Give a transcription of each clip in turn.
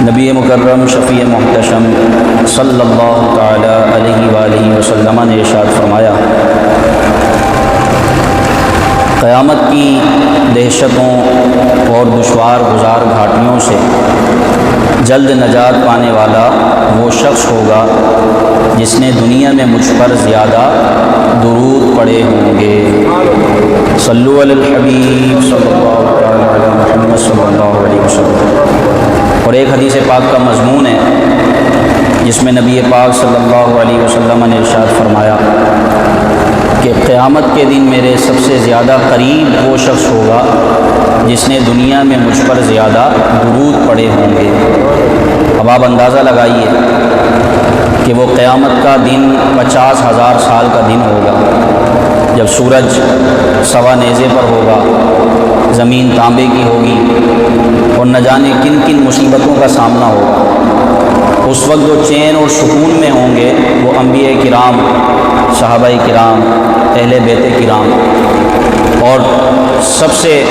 نبی مکرم شفیع محتشم صلی اللہ تعالی علیہ وآلہ وسلم نے ارشاد فرمایا، قیامت کی دہشتوں اور دشوار گزار گھاٹیوں سے جلد نجات پانے والا وہ شخص ہوگا جس نے دنیا میں مجھ پر زیادہ درود پڑھے ہوں گے۔ صلو علی الحبیب صلی اللہ علیہ محمد صلی اللہ علیہ وسلم۔ اور ایک حدیث پاک کا مضمون ہے جس میں نبی پاک صلی اللہ علیہ وسلم نے ارشاد فرمایا کہ قیامت کے دن میرے سب سے زیادہ قریب وہ شخص ہوگا جس نے دنیا میں مجھ پر زیادہ درود پڑھے ہوں گے۔ اب آپ اندازہ لگائیے کہ وہ قیامت کا دن 50,000 سال کا دن ہوگا، جب سورج سوا نیزے پر ہوگا، زمین تانبے کی ہوگی اور نہ جانے کن کن مصیبتوں کا سامنا ہوگا۔ اس وقت جو چین اور سکون میں ہوں گے وہ انبیاء کرام، صحابہ کرام، اہل بیت کرام، اور سب سے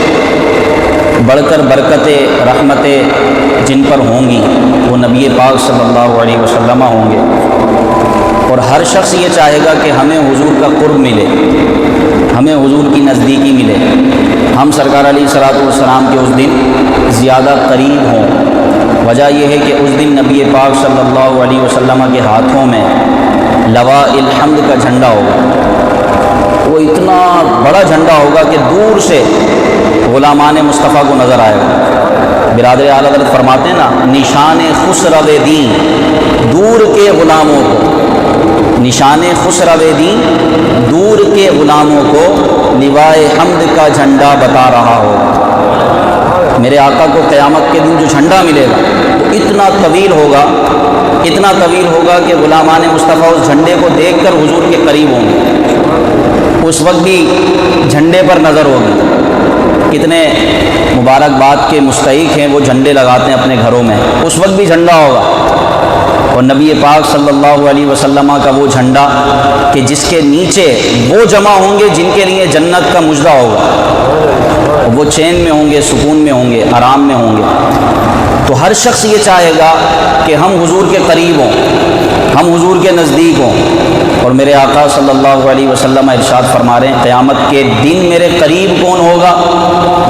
بڑھ کر برکتیں رحمتیں جن پر ہوں گی وہ نبی پاک صلی اللہ علیہ وسلم ہوں گے۔ اور ہر شخص یہ چاہے گا کہ ہمیں حضور کا قرب ملے، ہمیں حضور کی نزدیکی ملے، ہم سرکار علیہ الصلوۃ والسلام کے اس دن زیادہ قریب ہوں۔ وجہ یہ ہے کہ اس دن نبی پاک صلی اللہ علیہ وسلم کے ہاتھوں میں لواء الحمد کا جھنڈا ہوگا۔ وہ اتنا بڑا جھنڈا ہوگا کہ دور سے غلامان مصطفیٰ کو نظر آئے گا۔ برادر اعلی حضرت فرماتے ہیں نا، نشان خسرو دین دور کے غلاموں کو، نشان خسرو دین دور کے غلاموں کو لوائے حمد کا جھنڈا بتا رہا ہوگا۔ میرے آقا کو قیامت کے دن جو جھنڈا ملے گا وہ اتنا طویل ہوگا، اتنا طویل ہوگا کہ غلامان مصطفیٰ اس جھنڈے کو دیکھ کر حضور کے قریب ہوں گے۔ اس وقت بھی جھنڈے پر نظر ہوگی۔ کتنے مبارکباد کے مستحق ہیں وہ جھنڈے لگاتے ہیں اپنے گھروں میں، اس وقت بھی جھنڈا ہوگا۔ اور نبی پاک صلی اللہ علیہ وسلم کا وہ جھنڈا کہ جس کے نیچے وہ جمع ہوں گے جن کے لیے جنت کا مژدہ ہوگا، وہ چین میں ہوں گے، سکون میں ہوں گے، آرام میں ہوں گے۔ تو ہر شخص یہ چاہے گا کہ ہم حضور کے قریب ہوں، ہم حضور کے نزدیک ہوں۔ اور میرے آقا صلی اللہ علیہ وسلم ارشاد فرما رہے ہیں، قیامت کے دن میرے قریب کون ہوگا؟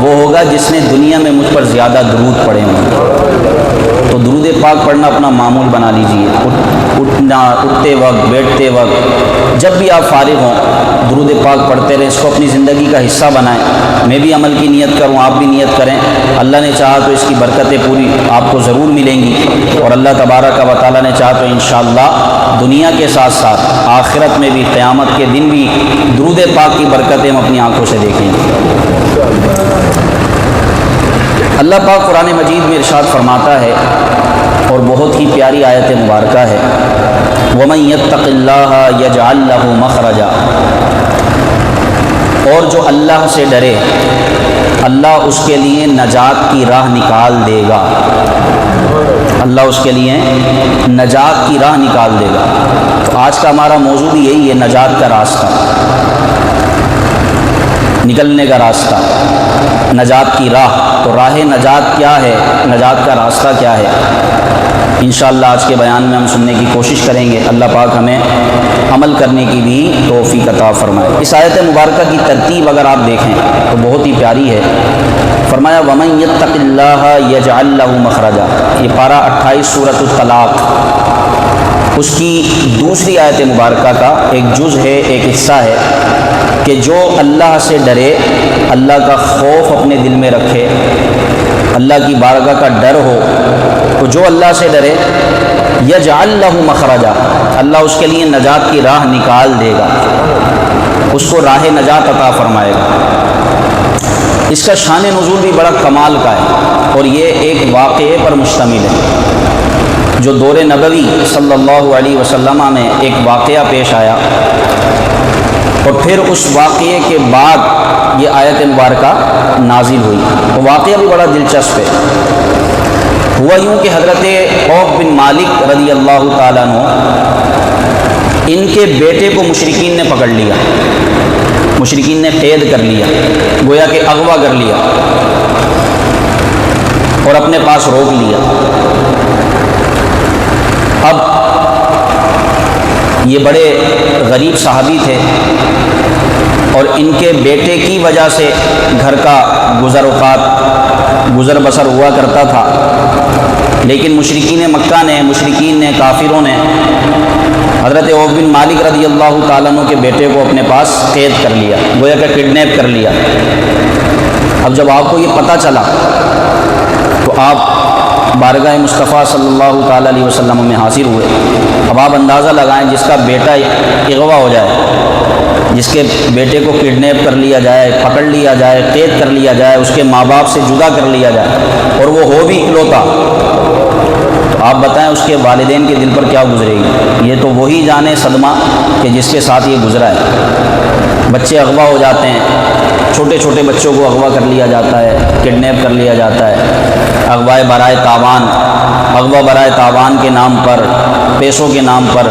وہ ہوگا جس نے دنیا میں مجھ پر زیادہ درود پڑھے ہوں۔ تو درود پاک پڑھنا اپنا معمول بنا لیجئے، اٹھتے وقت، بیٹھتے وقت، جب بھی آپ فارغ ہوں درود پاک پڑھتے رہیں، اس کو اپنی زندگی کا حصہ بنائیں۔ میں بھی عمل کی نیت کروں، آپ بھی نیت کریں، اللہ نے چاہا تو اس کی برکتیں پوری آپ کو ضرور ملیں گی، اور اللہ تبارک و تعالیٰ نے چاہا تو انشاءاللہ دنیا کے ساتھ ساتھ آخرت میں بھی، قیامت کے دن بھی درود پاک کی برکتیں ہم اپنی آنکھوں سے دیکھیں گے۔ اللہ پاک قرآن مجید میں ارشاد فرماتا ہے، اور بہت ہی پیاری آیت مبارکہ ہے، وَمَن يَتَّقِ اللَّهَ يَجْعَل لَّهُ مَخْرَجًا، اور جو اللہ سے ڈرے اللہ اس کے لیے نجات کی راہ نکال دے گا۔ اللہ اس کے لیے نجات کی راہ نکال دے گا۔ تو آج کا ہمارا موضوع بھی یہی ہے، نجات کا راستہ، نکلنے کا راستہ، نجات کی راہ۔ تو راہ نجات کیا ہے، نجات کا راستہ کیا ہے، انشاءاللہ آج کے بیان میں ہم سننے کی کوشش کریں گے۔ اللہ پاک ہمیں عمل کرنے کی بھی توفیق عطا فرمائے۔ اس آیت مبارکہ کی ترتیب اگر آپ دیکھیں تو بہت ہی پیاری ہے۔ فرمایا وَمَن يَتَّقِ اللَّهَ يَجْعَل لَّهُ مَخْرَجًا، یہ پارہ 28 سورۃ الطلاق، اس کی دوسری آیت مبارکہ کا ایک جز ہے، ایک حصہ ہے کہ جو اللہ سے ڈرے، اللہ کا خوف اپنے دل میں رکھے، اللہ کی بارگاہ کا ڈر ہو، تو جو اللہ سے ڈرے یجعل لہ مخرجا، اللہ اس کے لیے نجات کی راہ نکال دے گا، اس کو راہ نجات عطا فرمائے گا۔ اس کا شان نزول بھی بڑا کمال کا ہے، اور یہ ایک واقعے پر مشتمل ہے جو دور نبوی صلی اللہ علیہ وسلم میں ایک واقعہ پیش آیا، اور پھر اس واقعے کے بعد یہ آیت مبارکہ نازل ہوئی۔ وہ واقعہ بھی بڑا دلچسپ ہے۔ ہوا یوں کہ حضرت عوف بن مالک رضی اللہ تعالیٰ عنہ، ان کے بیٹے کو مشرکین نے پکڑ لیا، مشرکین نے قید کر لیا، گویا کہ اغوا کر لیا اور اپنے پاس روک لیا۔ اب یہ بڑے غریب صحابی تھے اور ان کے بیٹے کی وجہ سے گھر کا گزر بسر ہوا کرتا تھا، لیکن مشرکین مکہ نے، کافروں نے حضرت عوف بن مالک رضی اللہ تعالیٰ عنہ کے بیٹے کو اپنے پاس قید کر لیا، گویا کہ کڈنیپ کر لیا۔ اب جب آپ کو یہ پتہ چلا تو آپ بارگاہ مصطفیٰ صلی اللہ تعالیٰ علیہ وسلم میں حاضر ہوئے۔ اب آپ اندازہ لگائیں، جس کا بیٹا اغوا ہو جائے، جس کے بیٹے کو کڈنیپ کر لیا جائے، پکڑ لیا جائے، قید کر لیا جائے، اس کے ماں باپ سے جدا کر لیا جائے، اور وہ ہو بھی اکلوتا، تو آپ بتائیں اس کے والدین کے دل پر کیا گزرے گی؟ یہ تو وہی جانے صدمہ کہ جس کے ساتھ یہ گزرا ہے۔ بچے اغوا ہو جاتے ہیں، چھوٹے چھوٹے بچوں کو اغوا کر لیا جاتا ہے، کڈنیپ کر لیا جاتا ہے، اغوا برائے تاوان کے نام پر، پیسوں کے نام پر،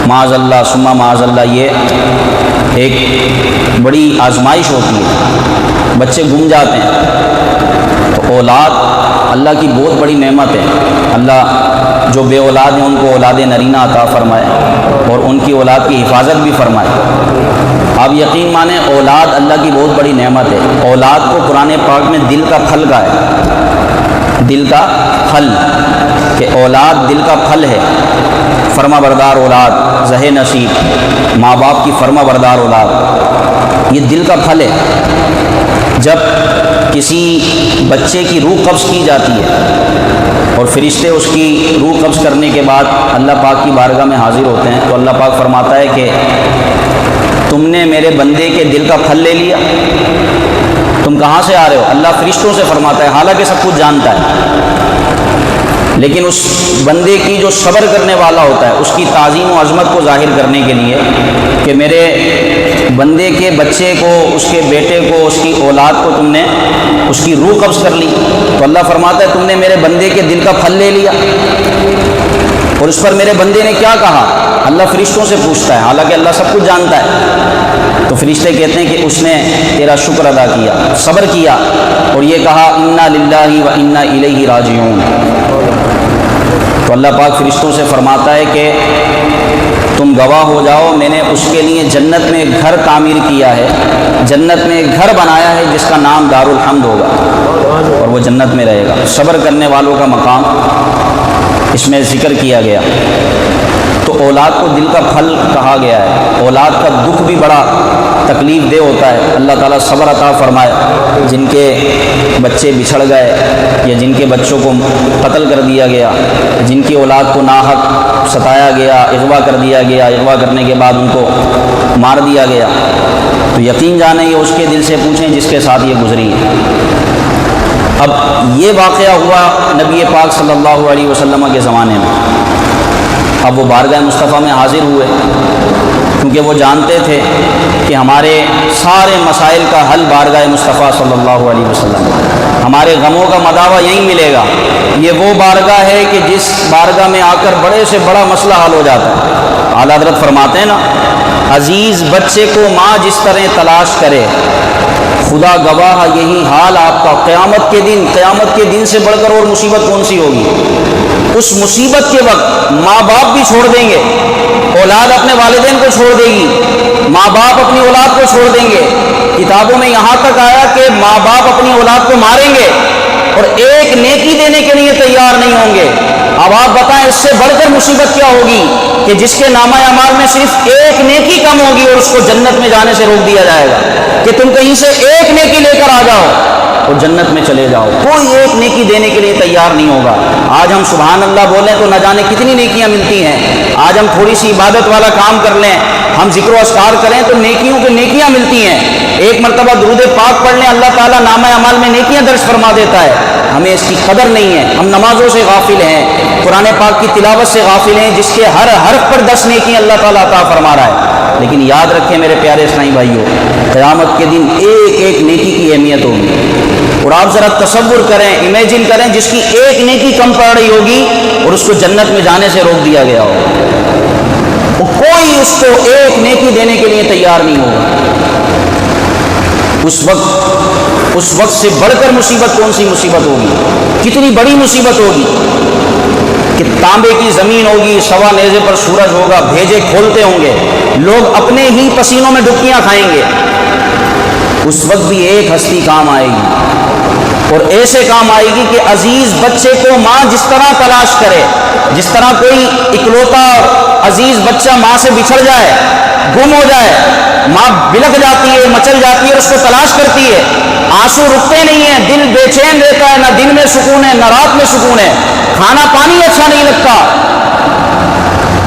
معاذ اللہ ثم معاذ اللہ، یہ ایک بڑی آزمائش ہوتی ہے، بچے گم جاتے ہیں۔ تو اولاد اللہ کی بہت بڑی نعمت ہے۔ اللہ جو بے اولاد ہیں ان کو اولاد نرینہ عطا فرمائے اور ان کی اولاد کی حفاظت بھی فرمائے۔ آپ یقین مانیں، اولاد اللہ کی بہت بڑی نعمت ہے۔ اولاد کو قرآن پاک میں دل کا پھل کہا ہے، دل کا پھل، کہ اولاد دل کا پھل ہے۔ فرما بردار اولاد، زہ نصیب، ماں باپ کی فرما بردار اولاد، یہ دل کا پھل ہے۔ جب کسی بچے کی روح قبض کی جاتی ہے اور فرشتے اس کی روح قبض کرنے کے بعد اللہ پاک کی بارگاہ میں حاضر ہوتے ہیں، تو اللہ پاک فرماتا ہے کہ تم نے میرے بندے کے دل کا پھل لے لیا، تم کہاں سے آ رہے ہو؟ اللہ فرشتوں سے فرماتا ہے، حالانکہ سب کچھ جانتا ہے، لیکن اس بندے کی جو صبر کرنے والا ہوتا ہے اس کی تعظیم و عظمت کو ظاہر کرنے کے لیے کہ میرے بندے کے بچے کو، اس کے بیٹے کو، اس کی اولاد کو تم نے اس کی روح قبض کر لی، تو اللہ فرماتا ہے تم نے میرے بندے کے دل کا پھل لے لیا۔ اور اس پر میرے بندے نے کیا کہا؟ اللہ فرشتوں سے پوچھتا ہے، حالانکہ اللہ سب کچھ جانتا ہے۔ تو فرشتے کہتے ہیں کہ اس نے تیرا شکر ادا کیا، صبر کیا، اور یہ کہا انا للہ و انا الیہ راجعون۔ تو اللہ پاک فرشتوں سے فرماتا ہے کہ تم گواہ ہو جاؤ، میں نے اس کے لیے جنت میں ایک گھر تعمیر کیا ہے، جنت میں ایک گھر بنایا ہے جس کا نام دار الحمد ہوگا، اور وہ جنت میں رہے گا۔ صبر کرنے والوں کا مقام اس میں ذکر کیا گیا۔ تو اولاد کو دل کا پھل کہا گیا ہے۔ اولاد کا دکھ بھی بڑا تکلیف دہ ہوتا ہے، اللہ تعالیٰ صبر عطا فرمائے۔ جن کے بچے بچھڑ گئے یا جن کے بچوں کو قتل کر دیا گیا، جن کی اولاد کو ناحق ستایا گیا، اغوا کر دیا گیا، اغوا کرنے کے بعد ان کو مار دیا گیا، تو یقین جانیں یہ اس کے دل سے پوچھیں جس کے ساتھ یہ گزری ہے۔ اب یہ واقعہ ہوا نبی پاک صلی اللہ علیہ وسلم کے زمانے میں۔ اب وہ بارگاہ مصطفیٰ میں حاضر ہوئے، کیونکہ وہ جانتے تھے کہ ہمارے سارے مسائل کا حل بارگاہ مصطفیٰ صلی اللہ علیہ وسلم، ہمارے غموں کا مداوع یہیں ملے گا۔ یہ وہ بارگاہ ہے کہ جس بارگاہ میں آ کر بڑے سے بڑا مسئلہ حل ہو جاتا ہے۔ اعلیٰ حضرت فرماتے ہیں نا، عزیز بچے کو ماں جس طرح تلاش کرے، خدا گواہ یہی حال آپ کا قیامت کے دن سے بڑھ کر اور مصیبت کون سی ہوگی؟ اس مصیبت کے وقت ماں باپ بھی چھوڑ دیں گے، اولاد اپنے والدین کو چھوڑ دے گی، ماں باپ اپنی اولاد کو چھوڑ دیں گے۔ کتابوں میں یہاں تک آیا کہ ماں باپ اپنی اولاد کو ماریں گے اور ایک نیکی دینے کے لیے تیار نہیں ہوں گے۔ اب آپ بتائیں اس سے بڑھ کر مصیبت کیا ہوگی کہ جس کے نامہ اعمال میں صرف ایک نیکی کم ہوگی اور اس کو جنت میں جانے سے روک دیا جائے گا کہ تم کہیں سے ایک نیکی لے کر آ جاؤ اور جنت میں چلے جاؤ۔ کوئی ایک نیکی دینے کے لیے تیار نہیں ہوگا۔ آج ہم سبحان اللہ بولیں تو نہ جانے کتنی نیکیاں ملتی ہیں۔ آج ہم تھوڑی سی عبادت والا کام کر لیں، ہم ذکر و اذکار کریں تو نیکیوں کی نیکیاں ملتی ہیں۔ ایک مرتبہ درود پاک پڑھ لیں، اللہ تعالیٰ نامہ اعمال میں نیکیاں درج فرما دیتا ہے۔ ہمیں اس کی قدر نہیں ہے، ہم نمازوں سے غافل ہیں، قرآن پاک کی تلاوت سے غافل ہیں، جس کے ہر حرف پر 10 نیکیاں اللہ تعالیٰ عطا فرما رہا ہے۔ لیکن یاد رکھیں میرے پیارے اسلامی بھائیوں، قیامت کے دن ایک ایک نیکی کی اہمیت ہوگی۔ اور آپ ذرا تصور کریں، امیجن کریں، جس کی ایک نیکی کم پڑ رہی ہوگی اور اس کو جنت میں جانے سے روک دیا گیا ہوگا، کوئی اس کو ایک نیکی دینے کے لیے تیار نہیں ہوگا۔ اس وقت سے بڑھ کر مصیبت کون سی مصیبت ہوگی؟ کتنی بڑی مصیبت ہوگی کہ تانبے کی زمین ہوگی، سوا نیزے پر سورج ہوگا، بھیجے کھولتے ہوں گے، لوگ اپنے ہی پسینوں میں ڈبکیاں کھائیں گے، اس وقت بھی ایک ہستی کام آئے گی، اور ایسے کام آئے گی کہ عزیز بچے کو ماں جس طرح تلاش کرے، جس طرح کوئی اکلوتا عزیز بچہ ماں سے بچھڑ جائے، گم ہو جائے، ماں بلک جاتی ہے، مچل جاتی ہے اور اس کو تلاش کرتی ہے، آنسو رکتے نہیں ہیں، دل بے چین رہتا ہے، نہ دن میں سکون ہے نہ رات میں سکون ہے، کھانا پانی اچھا نہیں لگتا،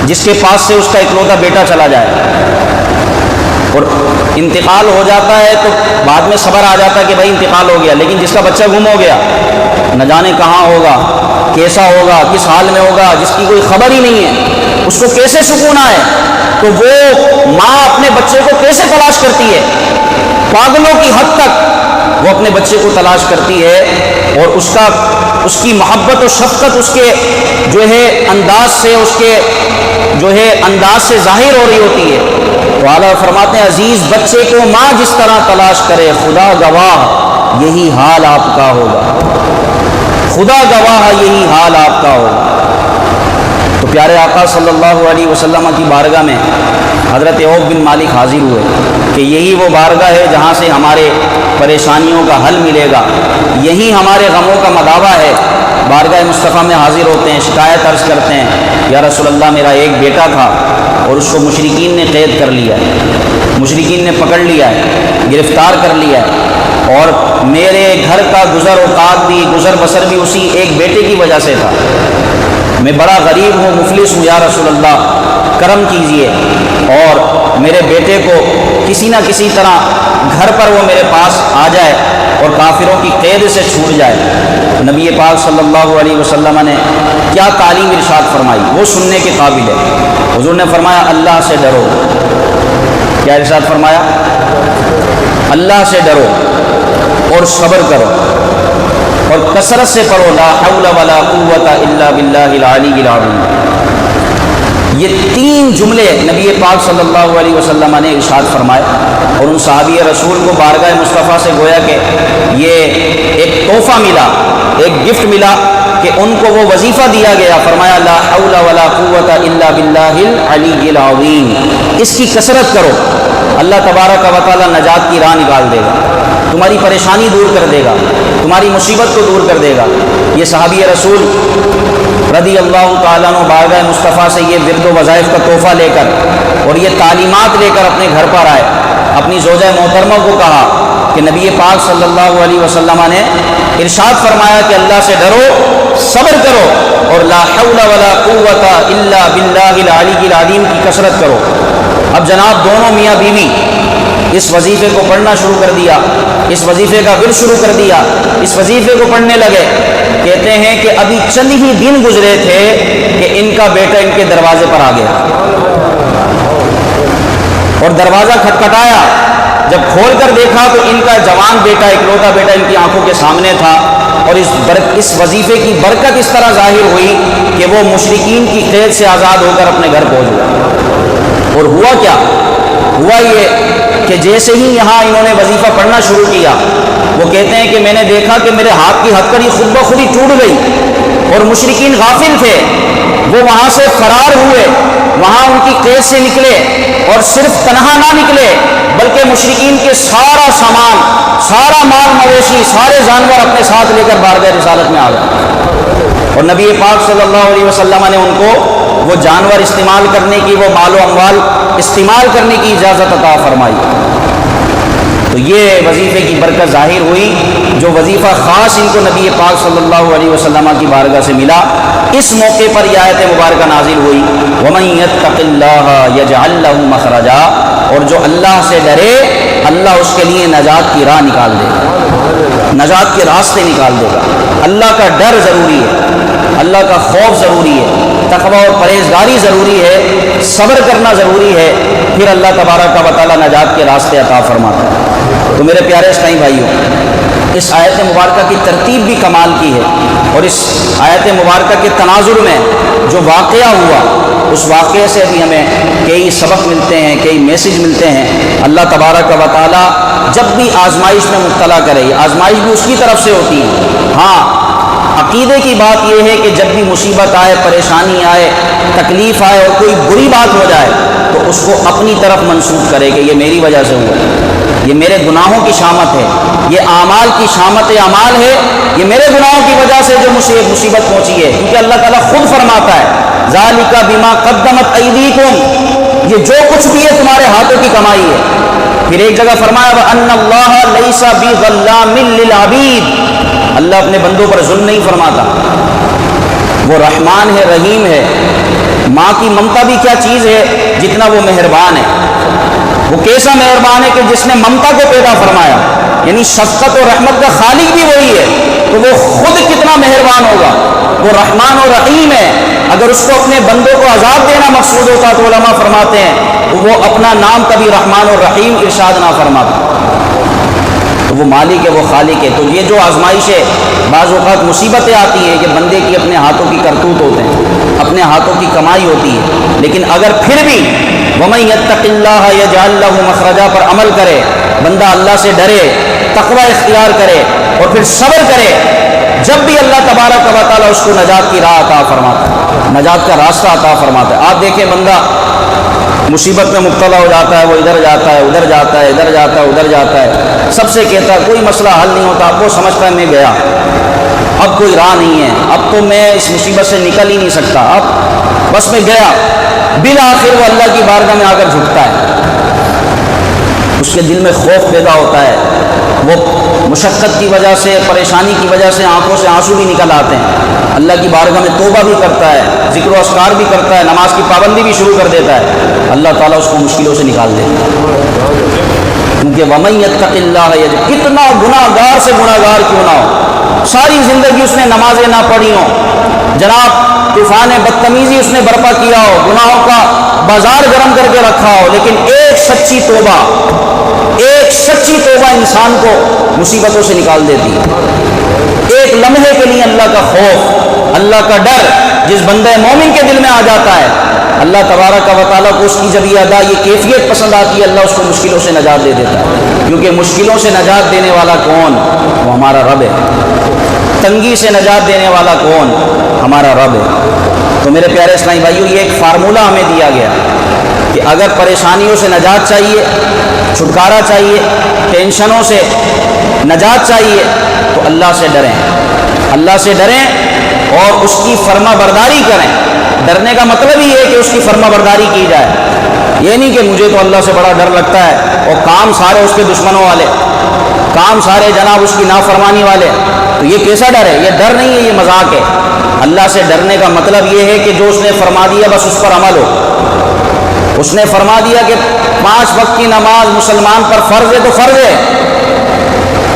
جس کے پاس سے اس کا اکلوتا بیٹا چلا جائے اور انتقال ہو جاتا ہے تو بعد میں صبر آ جاتا ہے کہ بھائی انتقال ہو گیا، لیکن جس کا بچہ گم ہو گیا، نہ جانے کہاں ہوگا، کیسا ہوگا، کس حال میں ہوگا، جس کی کوئی خبر ہی نہیں ہے، اس کو کیسے سکون آئے؟ تو وہ ماں اپنے بچے کو کیسے تلاش کرتی ہے؟ پاگلوں کی حد تک وہ اپنے بچے کو تلاش کرتی ہے، اور اس کی محبت و شفقت اس کے جو ہے انداز سے، اس کے جو ہے انداز سے ظاہر ہو رہی ہوتی ہے۔ تو اعلیٰ فرماتے ہیں عزیز بچے کو ماں جس طرح تلاش کرے، خدا گواہ یہی حال آپ کا ہوگا، خدا گواہ یہی حال آپ کا ہوگا۔ تو پیارے آقا صلی اللہ علیہ وسلم کی بارگاہ میں حضرت عوف بن مالک حاضر ہوئے کہ یہی وہ بارگاہ ہے جہاں سے ہمارے پریشانیوں کا حل ملے گا، یہی ہمارے غموں کا مداوع ہے۔ بارگاہ مصطفیٰ میں حاضر ہوتے ہیں، شکایت عرض کرتے ہیں، یا رسول اللہ میرا ایک بیٹا تھا اور اس کو مشرکین نے قید کر لیا ہے، مشرکین نے پکڑ لیا ہے، گرفتار کر لیا ہے، اور میرے گھر کا گزر اوقات بھی، گزر بسر بھی اسی ایک بیٹے کی وجہ سے تھا، میں بڑا غریب ہوں، مفلس ہوں، یا رسول اللہ کرم کیجئے اور میرے بیٹے کو کسی نہ کسی طرح گھر پر وہ میرے پاس آ جائے اور کافروں کی قید سے چھوٹ جائے۔ نبی پاک صلی اللہ علیہ وسلم نے کیا تعلیم ارشاد فرمائی، وہ سننے کے قابل ہے۔ حضور نے فرمایا اللہ سے ڈرو، کیا ارشاد فرمایا؟ اللہ سے ڈرو اور صبر کرو اور کثرت سے پڑھو لا حول ولا قوت الا باللہ العلی العظیم۔ یہ تین جملے نبی پاک صلی اللہ علیہ وسلم نے ارشاد فرمائے، اور ان صحابی رسول کو بارگاہ مصطفیٰ سے گویا کہ یہ ایک تحفہ ملا، ایک گفٹ ملا کہ ان کو وہ وظیفہ دیا گیا، فرمایا لا حول ولا قوت الا باللہ العلی العظیم، اس کی کثرت کرو، اللہ تبارک و تعالی نجات کی راہ نکال دے گا، تمہاری پریشانی دور کر دے گا، تمہاری مصیبت کو دور کر دے گا۔ یہ صحابی رسول رضی اللہ تعالیٰ عنہ بارگاہ مصطفیٰ سے یہ ورد و وظائف کا تحفہ لے کر اور یہ تعلیمات لے کر اپنے گھر پر آئے، اپنی زوجہ محترمہ کو کہا کہ نبی پاک صلی اللہ علیہ وسلم نے ارشاد فرمایا کہ اللہ سے ڈرو، صبر کرو اور لا حول ولا قوت الا باللہ العلی العظیم کی کثرت کرو۔ اب جناب دونوں میاں بیوی اس وظیفے کو پڑھنا شروع کر دیا، اس وظیفے کا ورد شروع کر دیا، اس وظیفے کو پڑھنے لگے۔ کہتے ہیں کہ ابھی چند ہی دن گزرے تھے کہ ان کا بیٹا ان کے دروازے پر آ گیا اور دروازہ کھٹکھٹایا، جب کھول کر دیکھا تو ان کا جوان بیٹا، اکلوتا بیٹا ان کی آنکھوں کے سامنے تھا، اور اس وظیفے کی برکت اس طرح ظاہر ہوئی کہ وہ مشرکین کی قید سے آزاد ہو کر اپنے گھر پہنچ گیا۔ اور ہوا کیا؟ ہوا یہ کہ جیسے ہی یہاں انہوں نے وظیفہ پڑھنا شروع کیا، وہ کہتے ہیں کہ میں نے دیکھا کہ میرے ہاتھ کی ہتکڑی خود بخود ہی ٹوٹ گئی، اور مشرکین غافل تھے، وہ وہاں سے فرار ہوئے، وہاں ان کی قید سے نکلے، اور صرف تنہا نہ نکلے بلکہ مشرکین کے سارا سامان، سارا مال مویشی، سارے جانور اپنے ساتھ لے کر بارگاہ رسالت میں آ گئے، اور نبی پاک صلی اللہ علیہ وسلم نے ان کو وہ جانور استعمال کرنے کی، وہ مال و اموال استعمال کرنے کی اجازت عطا فرمائی۔ تو یہ وظیفے کی برکت ظاہر ہوئی، جو وظیفہ خاص ان کو نبی پاک صلی اللہ علیہ وسلم کی بارگاہ سے ملا۔ اس موقع پر یہ آیت مبارکہ نازل ہوئی وَمَن يَتَّقِ اللَّهَ يَجْعَلْ لَهُ مَخْرَجًا، اور جو اللہ سے ڈرے اللہ اس کے لیے نجات کی راہ نکال دے گا، نجات کے راستے نکال دے گا۔ اللہ کا ڈر ضروری ہے، اللہ کا خوف ضروری ہے، تقوی اور پرہیزگاری ضروری ہے، صبر کرنا ضروری ہے، پھر اللہ تبارک و تعالی نجات کے راستے عطا فرماتا ہے۔ تو میرے پیارے اسلامی بھائیوں، اس آیت مبارکہ کی ترتیب بھی کمال کی ہے، اور اس آیت مبارکہ کے تناظر میں جو واقعہ ہوا، اس واقعے سے بھی ہمیں کئی سبق ملتے ہیں، کئی میسج ملتے ہیں۔ اللہ تبارک و تعالی جب بھی آزمائش میں مبتلا کرے، آزمائش بھی اس کی طرف سے ہوتی ہے، ہاں عقیدے کی بات یہ ہے کہ جب بھی مصیبت آئے، پریشانی آئے، تکلیف آئے اور کوئی بری بات ہو جائے تو اس کو اپنی طرف منسوب کرے کہ یہ میری وجہ سے ہوا ہے، یہ میرے گناہوں کی شامت ہے، یہ اعمال کی شامت اعمال ہے، یہ میرے گناہوں کی وجہ سے جو مجھے مصیبت پہنچی ہے، کیونکہ اللہ تعالیٰ خود فرماتا ہے ذالک بما قدمت ایدیکم، یہ جو کچھ بھی ہے تمہارے ہاتھوں کی کمائی ہے۔ پھر ایک جگہ فرمایا وَأَنَّ اللَّهَ لَيْسَ بِظَلَّامٍ لِّلْعَبِيدِ، اللہ اپنے بندوں پر ظلم نہیں فرماتا، وہ رحمان ہے، رحیم ہے۔ ماں کی ممتا بھی کیا چیز ہے جتنا وہ مہربان ہے، وہ کیسا مہربان ہے کہ جس نے ممتا کو پیدا فرمایا، یعنی شفقت اور رحمت کا خالق بھی وہی ہے، تو وہ خود کتنا مہربان ہوگا، وہ رحمان اور رحیم ہے۔ اگر اس کو اپنے بندوں کو عذاب دینا مقصود ہوتا تو علماء فرماتے ہیں تو وہ اپنا نام کبھی رحمان اور رحیم ارشاد نہ فرماتا، تو وہ مالک ہے، وہ خالق ہے۔ تو یہ جو آزمائش ہے، بعض اوقات مصیبتیں آتی ہیں کہ بندے کی اپنے ہاتھوں کی کرتوت ہوتے ہیں، اپنے ہاتھوں کی کمائی ہوتی ہے، لیکن اگر پھر بھی وَمَن يَتَّقِ اللَّهَ يَجْعَل لَّهُ مَخْرَجًا پر عمل کرے، بندہ اللہ سے ڈرے، تقوی اختیار کرے اور پھر صبر کرے، جب بھی اللہ تبارک و تعالیٰ اس کو نجات کی راہ عطا فرماتا ہے، نجات کا راستہ عطا فرماتا ہے۔ آپ دیکھیں بندہ مصیبت میں مبتلا ہو جاتا ہے، وہ ادھر جاتا ہے، ادھر جاتا ہے، ادھر جاتا ہے، ادھر جاتا ہے، سب سے کہتا ہے کوئی مسئلہ حل نہیں ہوتا، وہ سمجھتا ہے میں گیا، اب کوئی راہ نہیں ہے، اب تو میں اس مصیبت سے نکل ہی نہیں سکتا، اب بس میں گیا۔ بالآخر وہ اللہ کی بارگاہ میں آ کر جھکتا ہے، اس کے دل میں خوف پیدا ہوتا ہے، وہ مشقت کی وجہ سے، پریشانی کی وجہ سے آنکھوں سے آنسو بھی نکل آتے ہیں، اللہ کی بارگاہ میں توبہ بھی کرتا ہے، ذکر و اذکار بھی کرتا ہے، نماز کی پابندی بھی شروع کر دیتا ہے، اللہ تعالیٰ اس کو مشکلوں سے نکال دیتا ہے، کیونکہ وَمَن يَتَّقِ اللَّهَ يَجْعَل، کتنا گناہ گار سے گناہ گار کیوں نہ ہو، ساری زندگی اس نے نمازیں نہ پڑھی ہوں، جناب طوفان بدتمیزی اس نے برپا کیا ہو، گناہوں کا بازار گرم کر کے رکھا ہو، لیکن ایک سچی توبہ انسان کو مصیبتوں سے نکال دیتی ہے۔ ایک لمحے کے لیے اللہ کا خوف، اللہ کا ڈر جس بندہ مومن کے دل میں آ جاتا ہے، اللہ تبارک و تعالیٰ کو اس کی جب یہ ادا، یہ کیفیت پسند آتی ہے، اللہ اس کو مشکلوں سے نجات دے دیتا ہے، کیونکہ مشکلوں سے نجات دینے والا کون؟ وہ ہمارا رب ہے۔ تنگی سے نجات دینے والا کون؟ ہمارا رب ہے۔ تو میرے پیارے اسلامی بھائیوں، یہ ایک فارمولہ ہمیں دیا گیا کہ اگر پریشانیوں سے نجات چاہیے، چھٹکارا چاہیے، ٹینشنوں سے نجات چاہیے تو اللہ سے ڈریں، اللہ سے ڈریں اور اس کی فرما برداری کریں۔ ڈرنے کا مطلب ہی ہے کہ اس کی فرما برداری کی جائے، یہ نہیں کہ مجھے تو اللہ سے بڑا ڈر لگتا ہے اور کام سارے اس کے دشمنوں والے، کام سارے جناب اس کی نافرمانی والے، تو یہ کیسا ڈر ہے؟ یہ ڈر نہیں ہے، یہ مذاق ہے۔ اللہ سے ڈرنے کا مطلب یہ ہے کہ جو اس نے فرما دیا بس اس پر عمل ہو۔ اس نے فرما دیا کہ 5 وقت کی نماز مسلمان پر فرض ہے تو فرض ہے،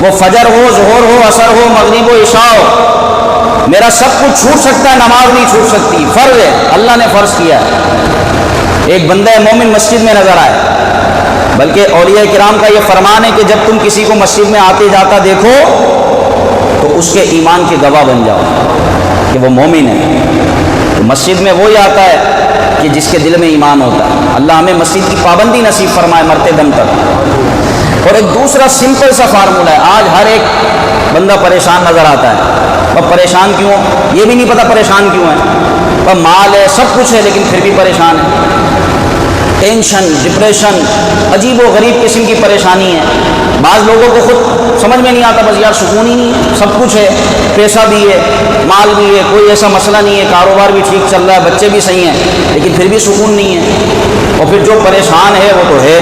وہ فجر ہو، ظہر ہو، عصر ہو، مغرب ہو، عشاء ہو، میرا سب کچھ چھوٹ سکتا ہے، نماز نہیں چھوٹ سکتی، فرض ہے، اللہ نے فرض کیا ہے۔ ایک بندہ مومن مسجد میں نظر آئے، بلکہ اولیاء کرام کا یہ فرمان ہے کہ جب تم کسی کو مسجد میں آتے جاتا دیکھو تو اس کے ایمان کے گواہ بن جاؤ کہ وہ مومن ہے۔ تو مسجد میں وہی آتا ہے کہ جس کے دل میں ایمان ہوتا ہے۔ اللہ ہمیں مسجد کی پابندی نصیب فرمائے مرتے دم تک۔ اور ایک دوسرا سمپل سا فارمولہ ہے، آج ہر ایک بندہ پریشان نظر آتا ہے، اور پریشان کیوں؟ یہ بھی نہیں پتہ پریشان کیوں ہے، اور مال ہے، سب کچھ ہے، لیکن پھر بھی پریشان ہے۔ ٹینشن، ڈپریشن، عجیب و غریب قسم کی پریشانی ہے۔ بعض لوگوں کو خود سمجھ میں نہیں آتا، بس یار سکون ہی نہیں ہے، سب کچھ ہے، پیسہ بھی ہے، مال بھی ہے، کوئی ایسا مسئلہ نہیں ہے، کاروبار بھی ٹھیک چل رہا ہے، بچے بھی صحیح ہیں، لیکن پھر بھی سکون نہیں ہے، اور پھر جو پریشان ہے وہ تو ہے۔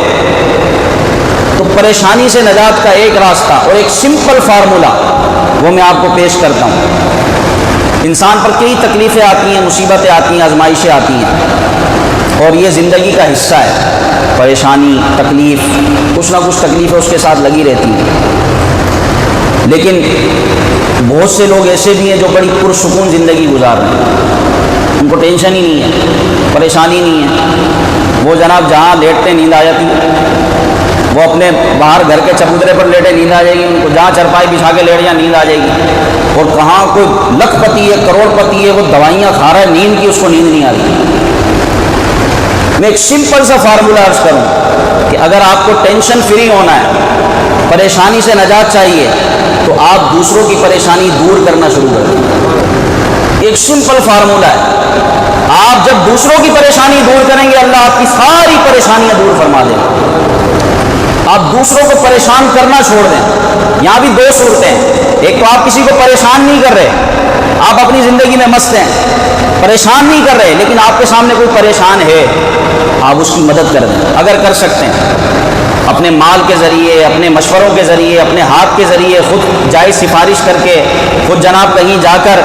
تو پریشانی سے نجات کا ایک راستہ اور ایک سمپل فارمولہ وہ میں آپ کو پیش کرتا ہوں۔ انسان پر کئی تکلیفیں آتی ہیں، مصیبتیں آتی ہیں، آزمائشیں آتی ہیں، اور یہ زندگی کا حصہ ہے۔ پریشانی، تکلیف، کچھ نہ کچھ تکلیفیں اس کے ساتھ لگی رہتی ہیں، لیکن بہت سے لوگ ایسے بھی ہیں جو بڑی پرسکون زندگی گزار رہے ہیں، ان کو ٹینشن ہی نہیں ہے، پریشانی نہیں ہے، وہ جناب جہاں لیٹتے نیند آ جاتی ہے، وہ اپنے باہر گھر کے چبوترے پر لیٹے نیند آ جائے گی، ان کو جہاں چرپائی بچھا کے لیٹ جائیں نیند آ جائے گی، اور کہاں کوئی لکھ پتی ہے، کروڑ پتی ہے، وہ دوائیاں کھا رہا ہے، نیند کی اس کو نیند نہیں آ رہی۔ میں ایک سمپل سا فارمولہ عرض کروں کہ اگر آپ کو ٹینشن فری ہونا ہے، پریشانی سے نجات چاہیے، تو آپ دوسروں کی پریشانی دور کرنا شروع کر دیں۔ ایک سمپل فارمولہ ہے، آپ جب دوسروں کی پریشانی دور کریں گے اللہ آپ کی ساری پریشانیاں دور فرما دے گا۔ آپ دوسروں کو پریشان کرنا چھوڑ دیں۔ یہاں بھی دو صورتیں ہیں، ایک تو آپ کسی کو پریشان نہیں کر رہے، آپ اپنی زندگی میں مست ہیں، پریشان نہیں کر رہے، لیکن آپ کے سامنے کوئی پریشان ہے، آپ اس کی مدد کر دیں اگر کر سکتے ہیں، اپنے مال کے ذریعے، اپنے مشوروں کے ذریعے، اپنے ہاتھ کے ذریعے، خود جائز سفارش کر کے، خود جناب کہیں جا کر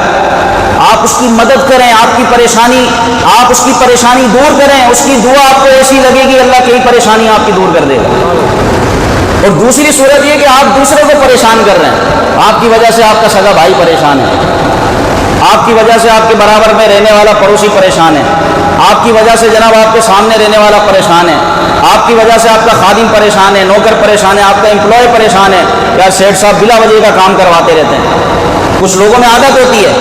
آپ اس کی مدد کریں، آپ کی پریشانی، آپ اس کی پریشانی دور کریں، اس کی دعا آپ کو ایسی لگے گی اللہ کئی پریشانی آپ کی دور کر دے گا۔ اور دوسری صورت یہ کہ آپ دوسرے کو پریشان کر رہے ہیں، آپ کی وجہ سے آپ کا سگا بھائی پریشان ہے، آپ کی وجہ سے آپ کے برابر میں رہنے والا پڑوسی پریشان ہے، آپ کی وجہ سے جناب آپ کے سامنے رہنے والا پریشان ہے، آپ کی وجہ سے آپ کا خادم پریشان ہے، نوکر پریشان ہے، آپ کا امپلائی پریشان ہے، یار سیٹھ صاحب بلا وجہ کا کام کرواتے رہتے ہیں۔ کچھ لوگوں میں عادت ہوتی ہے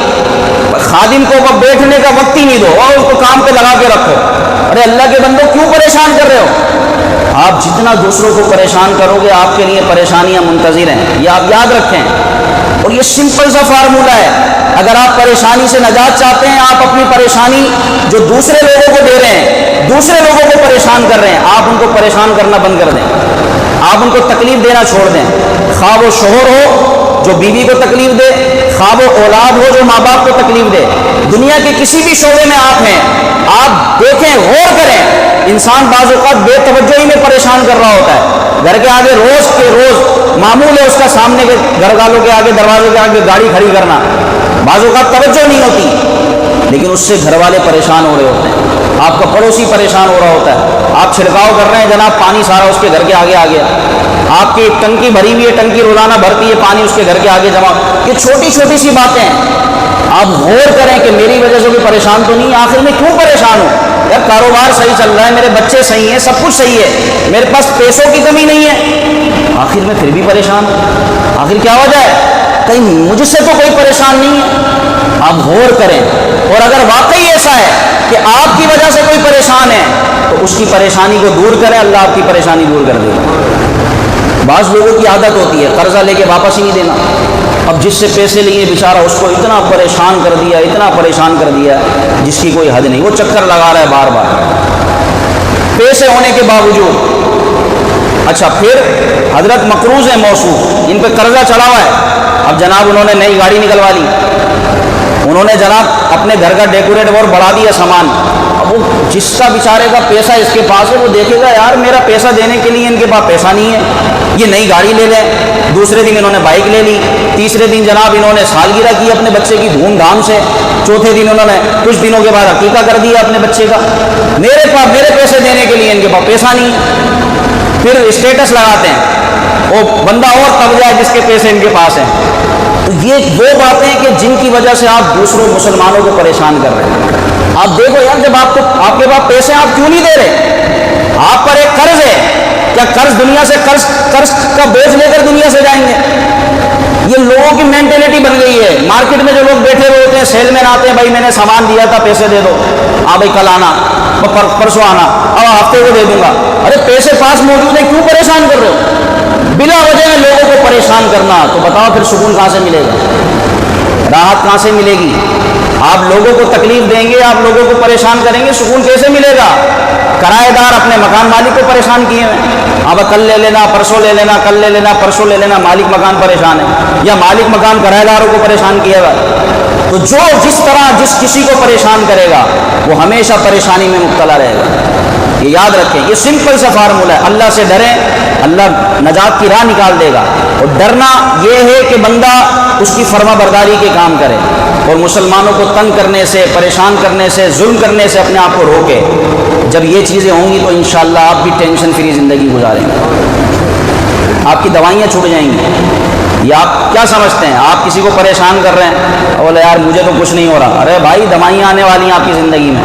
خادم کو بیٹھنے کا وقت ہی نہیں دو اور اس کو کام پہ لگا کے رکھو، ارے اللہ کے بندو کیوں پریشان کر رہے ہو؟ آپ جتنا دوسروں کو پریشان کرو گے آپ کے لیے پریشانیاں منتظر ہیں، یہ آپ یاد رکھیں۔ اور یہ سمپل سا فارمولہ ہے، اگر آپ پریشانی سے نجات چاہتے ہیں، آپ اپنی پریشانی جو دوسرے لوگوں کو دے رہے ہیں، دوسرے لوگوں کو پریشان کر رہے ہیں، آپ ان کو پریشان کرنا بند کر دیں، آپ ان کو تکلیف دینا چھوڑ دیں، خواہ وہ شوہر ہو جو بیوی کو تکلیف دے، خواہ وہ اولاد ہو جو ماں باپ کو تکلیف دے، دنیا کے کسی بھی شعبے میں آپ ہیں، آپ دیکھیں، غور کریں، انسان بعض اوقات بے توجہی میں پریشان کر رہا ہوتا ہے، گھر کے آگے روز کے روز معمول ہے اس کا سامنے کے گھر والوں کے آگے، دروازے کے آگے گاڑی کھڑی کرنا، بعض اوقات توجہ نہیں ہوتی، لیکن اس سے گھر والے پریشان ہو رہے ہوتے ہیں، آپ کا پڑوسی پریشان ہو رہا ہوتا ہے، آپ چھڑکاؤ کر رہے ہیں جناب پانی سارا اس کے گھر کے آگے آ گیا، آپ کی ٹنکی بھری ہوئی ہے، ٹنکی روزانہ بھرتی ہے، پانی اس کے گھر کے آگے جمع، یہ چھوٹی چھوٹی سی باتیں ہیں، آپ غور کریں کہ میری وجہ سے کوئی پریشان تو نہیں، آخر میں کیوں پریشان ہوں؟ یار کاروبار صحیح چل رہا ہے، میرے بچے صحیح ہیں، سب کچھ صحیح ہے، میرے پاس پیسوں کی کمی نہیں ہے، آخر میں پھر بھی پریشان ہوں، آخر کیا وجہ ہے؟ کہیں مجھ سے تو کوئی پریشان نہیں ہے۔ آپ غور کریں، اور اگر واقعی ایسا ہے کہ آپ کی وجہ سے کوئی پریشان ہے تو اس کی پریشانی کو دور کریں، اللہ آپ کی پریشانی دور کر دے گا۔ بعض لوگوں کی عادت ہوتی ہے قرضہ لے کے واپس ہی نہیں دینا، اب جس سے پیسے لیے بیچارہ اس کو اتنا پریشان کر دیا، اتنا پریشان کر دیا جس کی کوئی حد نہیں، وہ چکر لگا رہا ہے بار بار پیسے ہونے کے باوجود۔ اچھا پھر حضرت مقروض ہیں موصوف، ان پہ قرضہ چڑھا ہوا ہے، اب جناب انہوں نے نئی گاڑی نکلوا لی، انہوں نے جناب اپنے گھر کا ڈیکوریٹ اور بڑھا دیا سامان، اب وہ جس کا بیچارے کا پیسہ اس کے پاس ہے وہ دیکھے گا یار میرا پیسہ دینے کے لیے ان کے پاس پیسہ نہیں ہے، یہ نئی گاڑی لے لیں، دوسرے دن انہوں نے بائک لے لی، تیسرے دن جناب انہوں نے سالگرہ کی اپنے بچے کی دھوم دھام سے، چوتھے دن انہوں نے کچھ دنوں کے بعد عقیقہ کر دیا اپنے بچے کا، میرے پیسے دینے کے لیے ان کے پاس پیسہ نہیں ہے، پھر اسٹیٹس لگاتے ہیں وہ بندہ اور تب جائے جس کے پیسے ان کے پاس ہیں۔ تو یہ وہ باتیں کہ جن کی وجہ سے آپ دوسروں مسلمانوں کو پریشان کر رہے ہیں۔ آپ دیکھو یار جب آپ کے پاس پیسے آپ کیوں نہیں دے رہے؟ آپ پر ایک قرض ہے، کیا قرض دنیا سے قرض کا بوجھ لے کر دنیا سے جائیں گے؟ یہ لوگوں کی مینٹلٹی بن گئی ہے، مارکیٹ میں جو لوگ بیٹھے ہوئے ہوتے ہیں، سیل مین آتے ہیں، بھائی میں نے سامان دیا تھا پیسے دے دو، ہاں بھائی کل آنا، پرسوں آنا، اب ہفتے کو دے دوں گا، ارے پیسے پاس موجود ہیں کیوں پریشان کر رہے ہو؟ بلا وجہ میں لوگوں کو پریشان کرنا، تو بتاؤ پھر سکون کہاں سے ملے گا، راحت کہاں سے ملے گی؟ آپ لوگوں کو تکلیف دیں گے، آپ لوگوں کو پریشان کریں گے، سکون کیسے ملے گا؟ کرایہ دار اپنے مکان مالک کو پریشان کیے ہیں، اب کل لے لینا، پرسوں لے لینا، کل لے لینا، پرسوں لے لینا، مالک مکان پریشان ہے، یا مالک مکان کرایہ داروں کو پریشان کیا گا۔ تو جو جس طرح جس کسی کو پریشان کرے گا وہ ہمیشہ پریشانی میں مبتلا رہے گا، یہ یاد رکھیں، یہ سمپل سا فارمولہ ہے۔ اللہ سے ڈریں، اللہ نجات کی راہ نکال دے گا، اور ڈرنا یہ ہے کہ بندہ اس کی فرما برداری کے کام کرے اور مسلمانوں کو تنگ کرنے سے، پریشان کرنے سے، ظلم کرنے سے اپنے آپ کو روکے۔ جب یہ چیزیں ہوں گی تو انشاءاللہ آپ بھی ٹینشن فری زندگی گزاریں گے، آپ کی دوائیاں چھوٹ جائیں گی۔ یا آپ کیا سمجھتے ہیں آپ کسی کو پریشان کر رہے ہیں، بولے یار مجھے تو کچھ نہیں ہو رہا، ارے بھائی دوائیاں آنے والی ہیں آپ کی زندگی میں،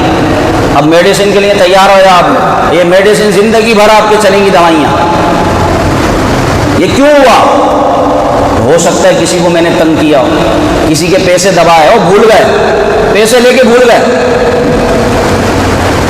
اب میڈیسن کے لیے تیار ہو جائے آپ، یہ میڈیسن زندگی بھر آپ کے چلیں گی دوائیاں۔ یہ کیوں ہوا؟ ہو سکتا ہے کسی کو میں نے تنگ کیا ہو، کسی کے پیسے دبائے ہو، بھول گئے، پیسے لے کے بھول گئے،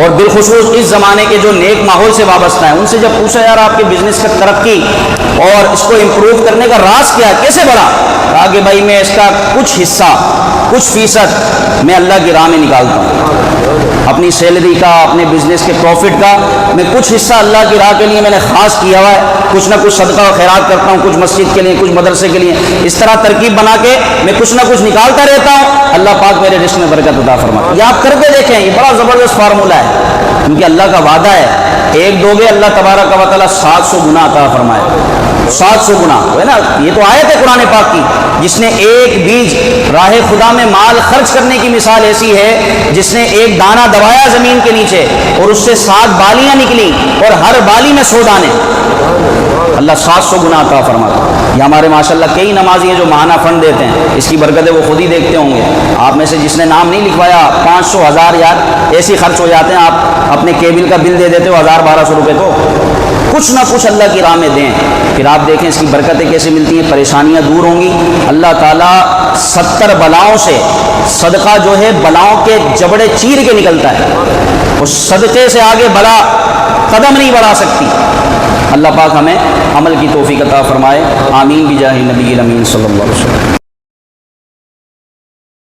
اور بالخصوص اس زمانے کے جو نیک ماحول سے وابستہ ہیں، ان سے جب پوچھا یار آپ کے بزنس کا ترقی اور اس کو امپروو کرنے کا راز کیا ہے، کیسے بڑھا؟ کہا کہ بھائی میں اس کا کچھ حصہ، کچھ فیصد میں اللہ کی راہ میں نکالتا ہوں، اپنی سیلری کا، اپنے بزنس کے پروفٹ کا میں کچھ حصہ اللہ کی راہ کے لیے میں نے خاص کیا ہوا ہے، کچھ نہ کچھ صدقہ و خیرات کرتا ہوں، کچھ مسجد کے لیے، کچھ مدرسے کے لیے، اس طرح ترکیب بنا کے میں کچھ نہ کچھ نکالتا رہتا ہوں، اللہ پاک میرے رزق میں برکت عطا فرماتا ہے۔ یہ آپ کر کے دیکھیں، یہ بڑا زبردست فارمولہ ہے، کیونکہ اللہ کا وعدہ ہے ایک دو گے اللہ تبارک و تعالیٰ 700 گنا عطا فرمائے، 700 گنا ہے نا۔ یہ تو آیت ہے قرآن پاک کی، جس نے ایک بیج راہ خدا میں مال خرچ کرنے کی مثال ایسی ہے جس نے ایک دانہ دبایا زمین کے نیچے اور اس سے 7 بالیاں نکلی اور ہر بالی میں 100 دانے، اللہ 700 گنا عطا فرماتا۔ یہ ہمارے ماشاءاللہ کئی نمازی ہیں جو ماہانہ فنڈ دیتے ہیں، اس کی برکتیں وہ خود ہی دیکھتے ہوں گے۔ آپ میں سے جس نے نام نہیں لکھوایا، 500 1000 یار ایسے خرچ ہو جاتے ہیں، آپ اپنے کیبل کا بل دے دیتے ہو 1000 1200 روپے، تو کچھ نہ کچھ اللہ کی راہ میں دیں، پھر آپ دیکھیں اس کی برکتیں کیسے ملتی ہیں، پریشانیاں دور ہوں گی۔ اللہ تعالیٰ 70 بلاؤں سے صدقہ جو ہے بلاؤں کے جبڑے چیر کے نکلتا ہے، اس صدقے سے آگے بلا قدم نہیں بڑھا سکتی۔ اللہ پاک ہمیں عمل کی توفیق عطا فرمائے، آمین بجاہ نبی الامین صلی اللہ علیہ وسلم۔